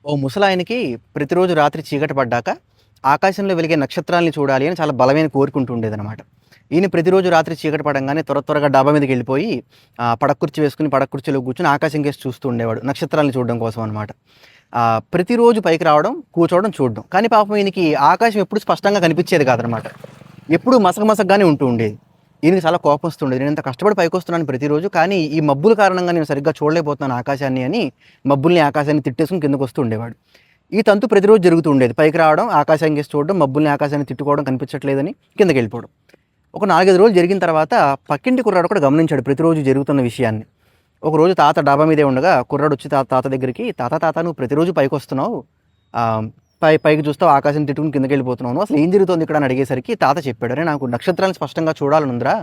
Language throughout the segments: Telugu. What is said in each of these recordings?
ఓ ముసలాయనకి ప్రతిరోజు రాత్రి చీకటి పడ్డాక ఆకాశంలో వెలిగే నక్షత్రాల్ని చూడాలి అని చాలా బలమైన కోరుకుంటూ ఉండేదనమాట. ఈయన ప్రతిరోజు రాత్రి చీకటి పడంగానే త్వరగా డాబా మీదకెళ్ళిపోయి పడక కుర్చీ వేసుకొని పడక కుర్చీలో కూర్చొని ఆకాశం కేసి చూస్తూ ఉండేవాడు. నక్షత్రాలను చూడడం కోసం అనమాట. ప్రతిరోజు పైకి రావడం, కూర్చోవడం, చూడడం. కానీ పాపం ఈయనకి ఆకాశం ఎప్పుడు స్పష్టంగా కనిపించేది కాదనమాట. ఎప్పుడూ మసకగానే ఉంటూ ఉండేది. ఈయనకి చాలా కోపం వస్తుండేది. నేను ఇంత కష్టపడి పైకొస్తున్నాను ప్రతిరోజు, కానీ ఈ మబ్బుల కారణంగా నేను సరిగ్గా చూడలేకపోతున్నాను ఆకాశాన్ని అని మబ్బుల్ని, ఆకాశాన్ని తిట్టేసుకొని కిందకొస్తూ ఉండేవాడు. ఈ తంతు ప్రతిరోజు జరుగుతూ ఉండేది. పైకి రావడం, ఆకాశాన్ని కేసి చూడడం, మబ్బుల్ని, ఆకాశాన్ని తిట్టుకోవడం, కనిపించట్లేదని కిందకెళ్ళిపోవడం. ఒక 4, 5 రోజులు జరిగిన తర్వాత పక్కింటి కుర్రాడు కూడా గమనించాడు ప్రతిరోజు జరుగుతున్న విషయాన్ని. ఒకరోజు తాత డాబా మీదే ఉండగా కుర్రాడు వచ్చి తాత దగ్గరికి, తాత నువ్వు ప్రతిరోజు పైకొస్తున్నావు, పైకి చూస్తావు ఆకాశం తిట్టుకుని కిందకెళ్ళిపోతున్నావు, అసలు ఏం జరుగుతుంది ఇక్కడ అని అడిగేసరికి తాత చెప్పాడు, అరే నాకు నక్షత్రాలను స్పష్టంగా చూడాలనుందిరా,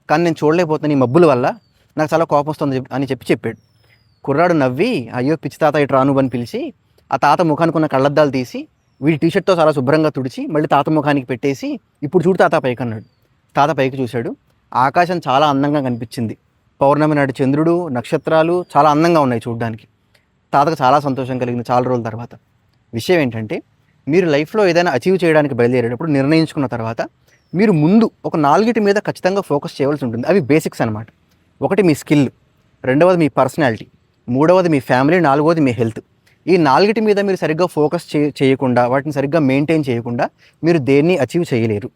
కానీ నేను చూడలేకపోతున్నాను ఈ మబ్బుల వల్ల, నాకు చాలా కోపం వస్తుంది అని చెప్పాడు. కుర్రాడు నవ్వి, అయ్యో పిచ్చి తాత ఇటు రాను అని పిలిచి ఆ తాత ముఖానికి ఉన్న కళ్ళద్దాలు తీసి వీడి టీషర్ట్తో చాలా శుభ్రంగా తుడిచి మళ్ళీ తాత ముఖానికి పెట్టేసి, ఇప్పుడు చూడు తాత పైకి అన్నాడు. తాత పైకి చూశాడు. ఆకాశం చాలా అందంగా కనిపించింది. పౌర్ణమి నాటి చంద్రుడు, నక్షత్రాలు చాలా అందంగా ఉన్నాయి చూడడానికి. తాతకు చాలా సంతోషం కలిగింది చాలా రోజుల తర్వాత. విషయం ఏంటంటే, మీరు లైఫ్లో ఏదైనా అచీవ్ చేయడానికి బయలుదేరేటప్పుడు నిర్ణయించుకున్న తర్వాత మీరు ముందు ఒక 4 మీద ఖచ్చితంగా ఫోకస్ చేయవలసి ఉంటుంది. అవి బేసిక్స్ అనమాట. ఒకటి మీ స్కిల్, రెండవది మీ పర్సనాలిటీ, మూడవది మీ ఫ్యామిలీ, నాలుగవది మీ హెల్త్. ఈ 4 మీద మీరు సరిగ్గా ఫోకస్ చేయకుండా, వాటిని సరిగ్గా మెయింటైన్ చేయకుండా మీరు దేన్ని అచీవ్ చేయలేరు.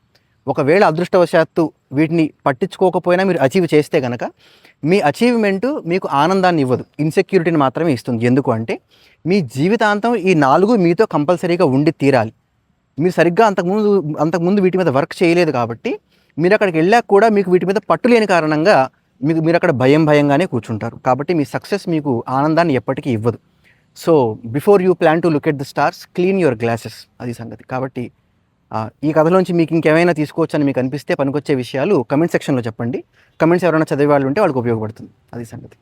ఒకవేళ అదృష్టవశాత్తు వీటిని పట్టించుకోకపోయినా మీరు అచీవ్ చేస్తే కనుక మీ అచీవ్మెంటు మీకు ఆనందాన్ని ఇవ్వదు, ఇన్సెక్యూరిటీని మాత్రమే ఇస్తుంది. ఎందుకు అంటే మీ జీవితాంతం ఈ 4 మీతో కంపల్సరీగా ఉండి తీరాలి. మీరు సరిగ్గా అంతకుముందు వీటి మీద వర్క్ చేయలేదు కాబట్టి మీరు అక్కడికి వెళ్ళాక కూడా మీకు వీటి మీద పట్టు లేని కారణంగా మీరు అక్కడ భయంగానే కూర్చుంటారు. కాబట్టి మీ సక్సెస్ మీకు ఆనందాన్ని ఎప్పటికీ ఇవ్వదు. So before you plan to look at the stars, clean your glasses, అది సంగతి. కాబట్టి ఈ కథలోంచి మీకు ఇంకేమైనా తీసుకోవచ్చని మీకు అనిపిస్తే పనికొచ్చే విషయాలు కమెంట్ సెక్షన్లో చెప్పండి. కమెంట్స్ ఎవరైనా చదివే వాళ్ళు ఉంటే వాళ్ళకి ఉపయోగపడుతుంది, అది సంగతి.